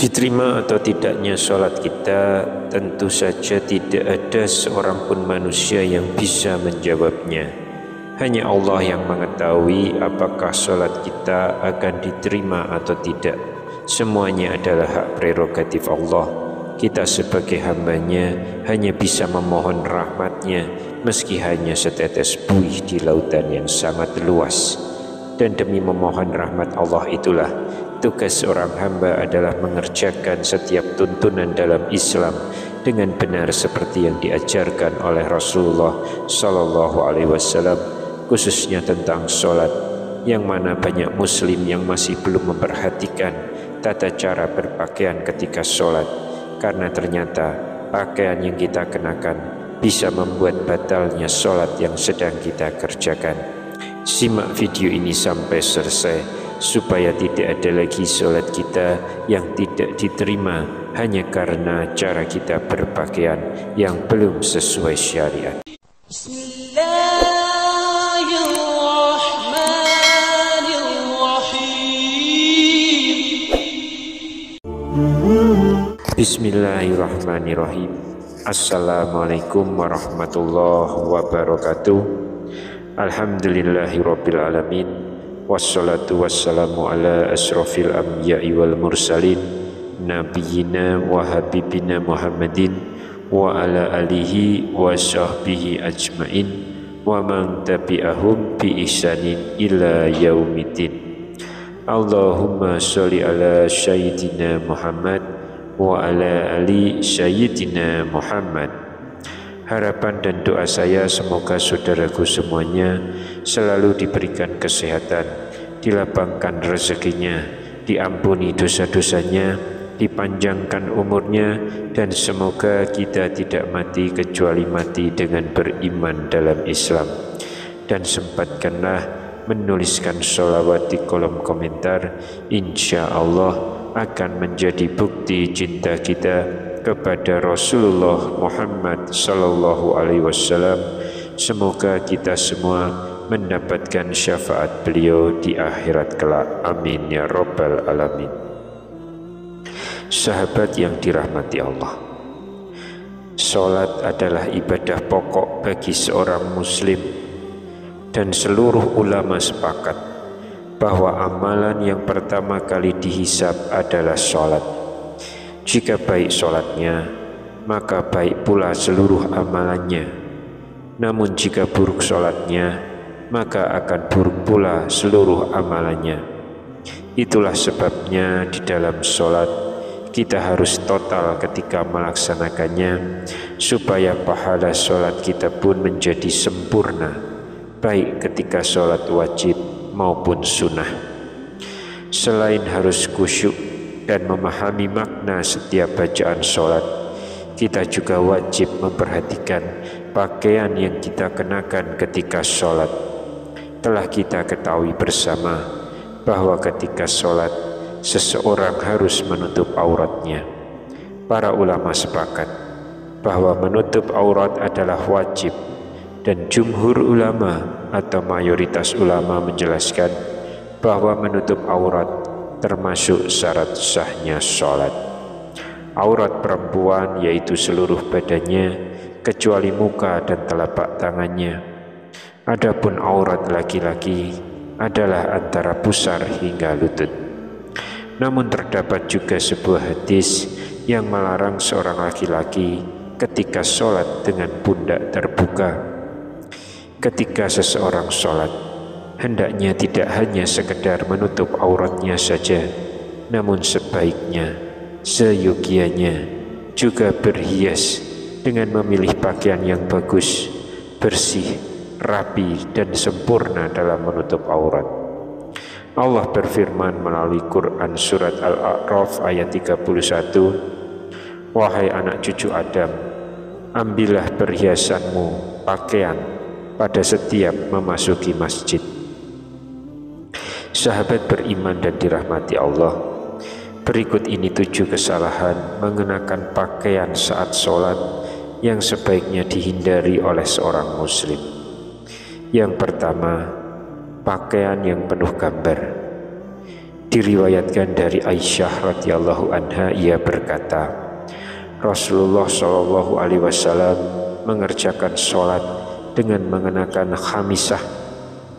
Diterima atau tidaknya sholat kita, tentu saja tidak ada seorang pun manusia yang bisa menjawabnya. Hanya Allah yang mengetahui apakah sholat kita akan diterima atau tidak. Semuanya adalah hak prerogatif Allah. Kita sebagai hambanya hanya bisa memohon rahmatnya, meski hanya setetes buih di lautan yang sangat luas. Dan demi memohon rahmat Allah itulah tugas seorang hamba adalah mengerjakan setiap tuntunan dalam Islam dengan benar seperti yang diajarkan oleh Rasulullah Sallallahu Alaihi Wasallam, khususnya tentang sholat, yang mana banyak muslim yang masih belum memperhatikan tata cara berpakaian ketika sholat, karena ternyata pakaian yang kita kenakan bisa membuat batalnya sholat yang sedang kita kerjakan. Simak video ini sampai selesai supaya tidak ada lagi sholat kita yang tidak diterima hanya karena cara kita berpakaian yang belum sesuai syariat. Bismillahirrahmanirrahim. Assalamualaikum warahmatullahi wabarakatuh. Alhamdulillahirabbil alamin. Wassalatu wassalamu ala asrofil anbiya'i wal mursalin, nabiyina wa habibina Muhammadin wa ala alihi wa sahbihi ajmain wa man tabi'ahum bi ihsanin ila yaumiddin. Allahumma sholli ala sayyidina Muhammad wa ala ali sayyidina Muhammad. Harapan dan doa saya semoga saudaraku semuanya selalu diberikan kesehatan, dilapangkan rezekinya, diampuni dosa-dosanya, dipanjangkan umurnya, dan semoga kita tidak mati kecuali mati dengan beriman dalam Islam. Dan sempatkanlah menuliskan sholawat di kolom komentar, insya Allah akan menjadi bukti cinta kita kepada Rasulullah Muhammad Sallallahu Alaihi Wasallam. Semoga kita semua mendapatkan syafaat beliau di akhirat kelak. Amin ya Rabbal Alamin. Sahabat yang dirahmati Allah, salat adalah ibadah pokok bagi seorang muslim, dan seluruh ulama sepakat bahwa amalan yang pertama kali dihisab adalah salat. Jika baik sholatnya, maka baik pula seluruh amalannya. Namun jika buruk sholatnya, maka akan buruk pula seluruh amalannya. Itulah sebabnya di dalam sholat kita harus total ketika melaksanakannya, supaya pahala sholat kita pun menjadi sempurna, baik ketika sholat wajib maupun sunnah. Selain harus khusyuk dan memahami makna setiap bacaan sholat, kita juga wajib memperhatikan pakaian yang kita kenakan ketika sholat. Telah kita ketahui bersama bahwa ketika sholat seseorang harus menutup auratnya. Para ulama sepakat bahwa menutup aurat adalah wajib, dan jumhur ulama atau mayoritas ulama menjelaskan bahwa menutup aurat termasuk syarat sahnya sholat. Aurat perempuan yaitu seluruh badannya kecuali muka dan telapak tangannya. Adapun aurat laki-laki adalah antara pusar hingga lutut. Namun terdapat juga sebuah hadis yang melarang seorang laki-laki ketika sholat dengan pundak terbuka. Ketika seseorang sholat, hendaknya tidak hanya sekedar menutup auratnya saja, namun sebaiknya, seyogianya juga berhias dengan memilih pakaian yang bagus, bersih, rapi, dan sempurna dalam menutup aurat. Allah berfirman melalui Quran surat Al-A'raf ayat 31, "Wahai anak cucu Adam, ambillah perhiasanmu, pakaian, pada setiap memasuki masjid." Sahabat beriman dan dirahmati Allah, berikut ini 7 kesalahan mengenakan pakaian saat sholat yang sebaiknya dihindari oleh seorang muslim. Yang pertama, pakaian yang penuh gambar. Diriwayatkan dari Aisyah radhiyallahu anha, ia berkata, Rasulullah shallallahu alaihi wasallam mengerjakan sholat dengan mengenakan khamisah,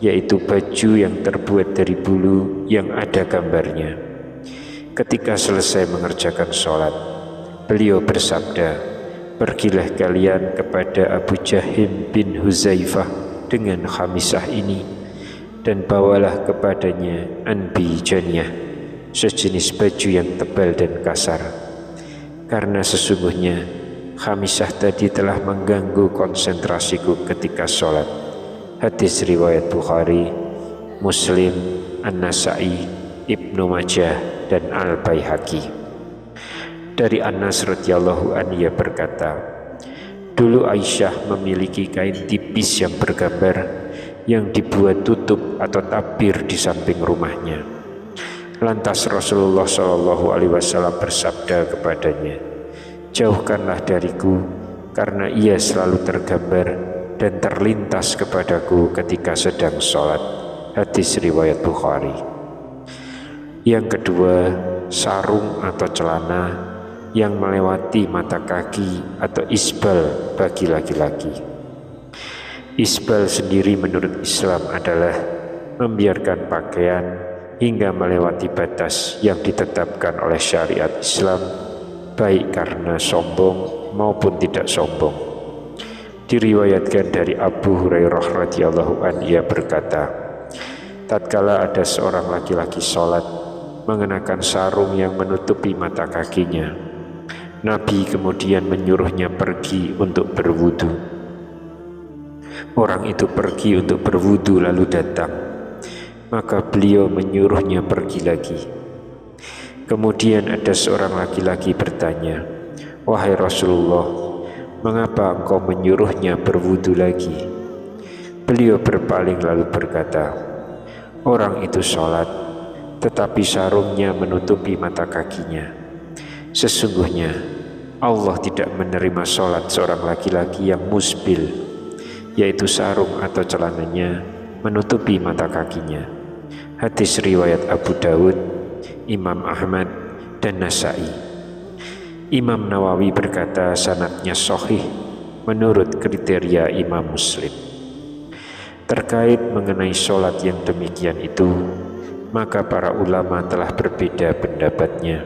yaitu baju yang terbuat dari bulu yang ada gambarnya. Ketika selesai mengerjakan sholat, beliau bersabda, pergilah kalian kepada Abu Jahim bin Huzaifah dengan khamisah ini, dan bawalah kepadanya anbijaniyah, sejenis baju yang tebal dan kasar, karena sesungguhnya khamisah tadi telah mengganggu konsentrasiku ketika sholat. Hadis riwayat Bukhari, Muslim, An-Nasai, Ibnu Majah, dan Al-Baihaqi. Dari Anas radhiyallahu anhu, ia berkata, dulu Aisyah memiliki kain tipis yang bergambar yang dibuat tutup atau tabir di samping rumahnya. Lantas Rasulullah Shallallahu Alaihi Wasallam bersabda kepadanya, jauhkanlah dariku, karena ia selalu tergambar dan terlintas kepadaku ketika sedang sholat. Hadis riwayat Bukhari. Yang kedua, sarung atau celana yang melewati mata kaki atau isbal bagi laki-laki. Isbal sendiri menurut Islam adalah membiarkan pakaian hingga melewati batas yang ditetapkan oleh syariat Islam, baik karena sombong maupun tidak sombong. Diriwayatkan dari Abu Hurairah radhiyallahu anhu, ia berkata, tatkala ada seorang laki-laki sholat mengenakan sarung yang menutupi mata kakinya, Nabi kemudian menyuruhnya pergi untuk berwudu. Orang itu pergi untuk berwudu lalu datang, maka beliau menyuruhnya pergi lagi. Kemudian ada seorang laki-laki bertanya, wahai Rasulullah, mengapa engkau menyuruhnya berwudu lagi? Beliau berpaling lalu berkata, orang itu sholat, tetapi sarungnya menutupi mata kakinya. Sesungguhnya Allah tidak menerima sholat seorang laki-laki yang musbil, yaitu sarung atau celananya menutupi mata kakinya. Hadis riwayat Abu Dawud, Imam Ahmad, dan Nasai. Imam Nawawi berkata sanadnya sahih menurut kriteria Imam Muslim. Terkait mengenai sholat yang demikian itu, maka para ulama telah berbeda pendapatnya.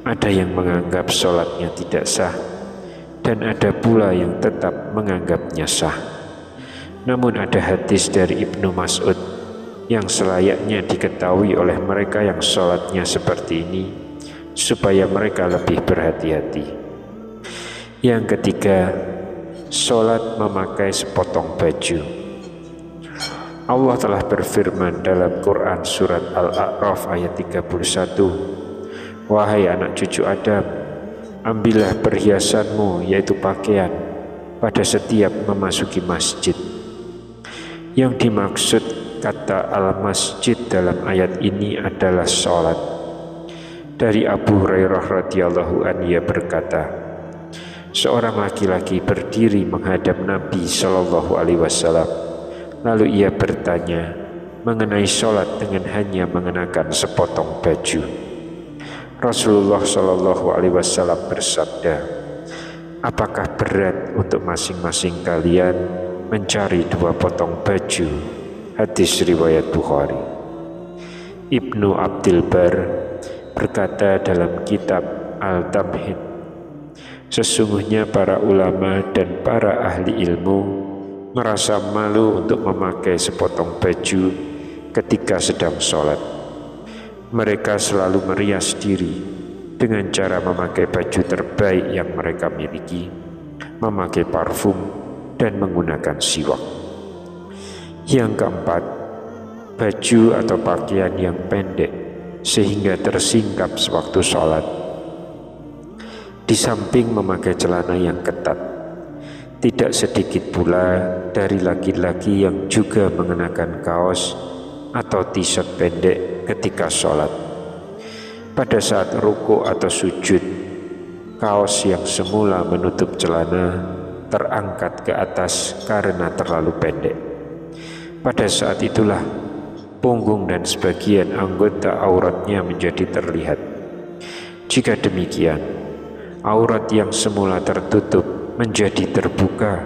Ada yang menganggap sholatnya tidak sah, dan ada pula yang tetap menganggapnya sah. Namun ada hadis dari Ibnu Mas'ud yang selayaknya diketahui oleh mereka yang sholatnya seperti ini, supaya mereka lebih berhati-hati. Yang ketiga, sholat memakai sepotong baju. Allah telah berfirman dalam Quran surat Al-A'raf ayat 31, wahai anak cucu Adam, ambillah perhiasanmu yaitu pakaian pada setiap memasuki masjid. Yang dimaksud kata al-masjid dalam ayat ini adalah sholat. Dari Abu Hurairah radhiyallahu anhu, ia berkata, seorang laki-laki berdiri menghadap Nabi Shallallahu Alaihi Wasallam, lalu ia bertanya mengenai sholat dengan hanya mengenakan sepotong baju. Rasulullah Shallallahu Alaihi Wasallam bersabda, apakah berat untuk masing-masing kalian mencari 2 potong baju? Hadis riwayat Bukhari. Ibnu Abdul Bar berkata dalam kitab Al-Tamhid, sesungguhnya para ulama dan para ahli ilmu merasa malu untuk memakai sepotong baju ketika sedang sholat. Mereka selalu merias diri dengan cara memakai baju terbaik yang mereka miliki, memakai parfum, dan menggunakan siwak. Yang keempat, baju atau pakaian yang pendek sehingga tersingkap sewaktu sholat. Di samping memakai celana yang ketat, tidak sedikit pula dari laki-laki yang juga mengenakan kaos atau t-shirt pendek ketika sholat. Pada saat ruku atau sujud, kaos yang semula menutup celana terangkat ke atas karena terlalu pendek. Pada saat itulah punggung dan sebagian anggota auratnya menjadi terlihat. Jika demikian, aurat yang semula tertutup menjadi terbuka,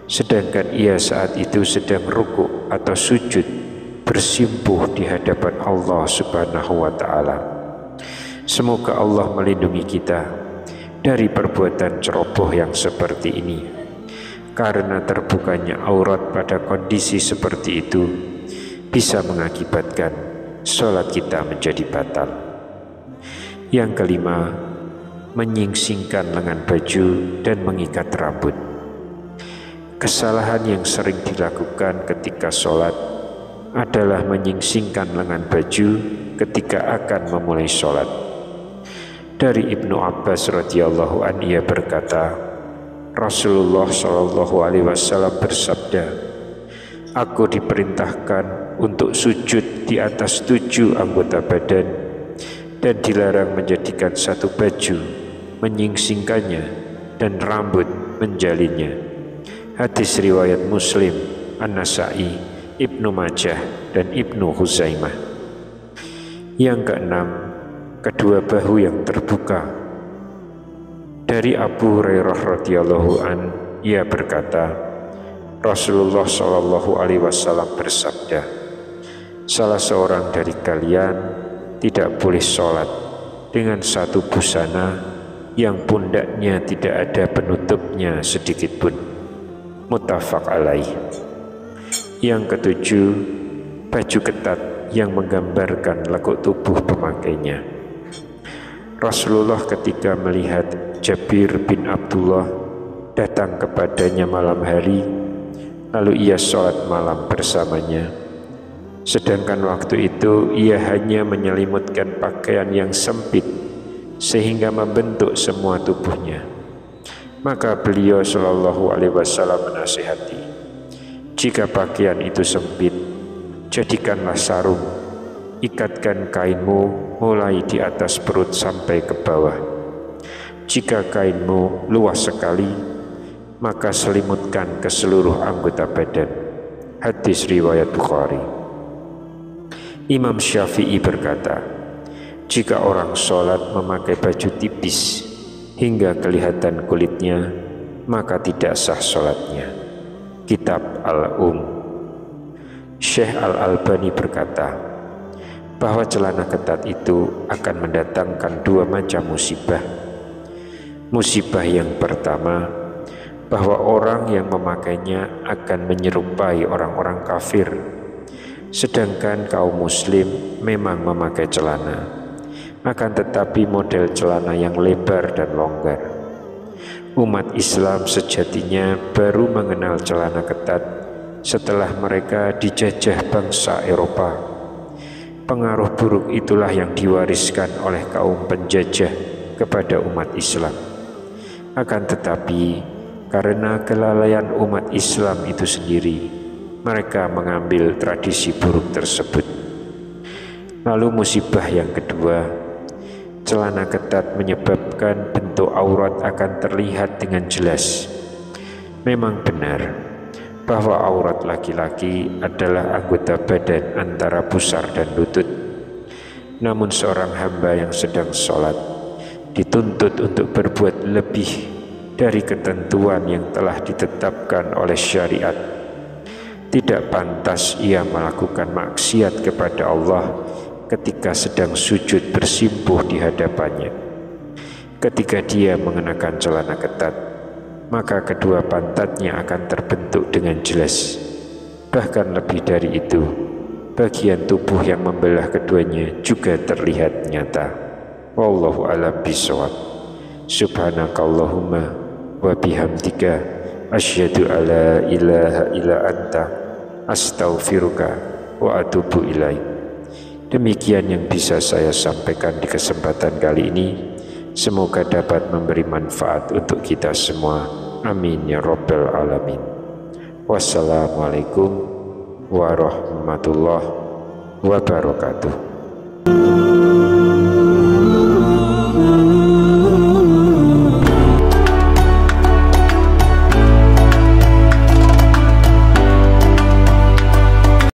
sedangkan ia saat itu sedang rukuk atau sujud bersimpuh di hadapan Allah Subhanahu wa Ta'ala. Semoga Allah melindungi kita dari perbuatan ceroboh yang seperti ini, karena terbukanya aurat pada kondisi seperti itu bisa mengakibatkan sholat kita menjadi batal. Yang kelima, menyingsingkan lengan baju dan mengikat rambut. Kesalahan yang sering dilakukan ketika sholat adalah menyingsingkan lengan baju ketika akan memulai sholat. Dari Ibnu Abbas radhiyallahu anhu, ia berkata, Rasulullah shallallahu alaihi wasallam bersabda, "Aku diperintahkan untuk sujud di atas 7 anggota badan dan dilarang menjadikan satu baju menyingsingkannya dan rambut menjalinnya." Hadis riwayat Muslim, An-Nasa'i, Ibnu Majah, dan Ibnu Huzaimah. Yang keenam, kedua bahu yang terbuka. Dari Abu Hurairah radhiyallahu an, ia berkata, Rasulullah shallallahu alaihi wasallam bersabda, "Salah seorang dari kalian tidak boleh sholat dengan satu busana yang pundaknya tidak ada penutupnya sedikit pun." Muttafaq alaih. Yang ketujuh, baju ketat yang menggambarkan lekuk tubuh pemakainya. Rasulullah ketika melihat Jabir bin Abdullah datang kepadanya malam hari, lalu ia sholat malam bersamanya. Sedangkan waktu itu ia hanya menyelimutkan pakaian yang sempit sehingga membentuk semua tubuhnya. Maka beliau Shallallahu alaihi wasallam menasihati, jika pakaian itu sempit, jadikanlah sarung, ikatkan kainmu mulai di atas perut sampai ke bawah. Jika kainmu luas sekali, maka selimutkan ke seluruh anggota badan. Hadis riwayat Bukhari. Imam Syafi'i berkata, jika orang sholat memakai baju tipis hingga kelihatan kulitnya, maka tidak sah sholatnya. Kitab Syekh Al-Albani berkata bahwa celana ketat itu akan mendatangkan 2 macam musibah. Musibah yang pertama, bahwa orang yang memakainya akan menyerupai orang-orang kafir, sedangkan kaum muslim memang memakai celana, akan tetapi model celana yang lebar dan longgar. Umat Islam sejatinya baru mengenal celana ketat setelah mereka dijajah bangsa Eropa. Pengaruh buruk itulah yang diwariskan oleh kaum penjajah kepada umat Islam. Akan tetapi karena kelalaian umat Islam itu sendiri, mereka mengambil tradisi buruk tersebut. Lalu musibah yang kedua, celana ketat menyebabkan bentuk aurat akan terlihat dengan jelas. Memang benar bahwa aurat laki-laki adalah anggota badan antara pusar dan lutut. Namun seorang hamba yang sedang sholat dituntut untuk berbuat lebih dari ketentuan yang telah ditetapkan oleh syariat. Tidak pantas ia melakukan maksiat kepada Allah ketika sedang sujud bersimpuh di hadapannya. Ketika dia mengenakan celana ketat, maka kedua pantatnya akan terbentuk dengan jelas. Bahkan lebih dari itu, bagian tubuh yang membelah keduanya juga terlihat nyata. Wallahu a'lam bishawab. Subhanakallahumma wa bihamdika asyhadu alla ilaha illa anta astaghfiruka wa atubu ilaik. Demikian yang bisa saya sampaikan di kesempatan kali ini. Semoga dapat memberi manfaat untuk kita semua. Amin ya rabbal alamin. Wassalamualaikum warahmatullahi wabarakatuh.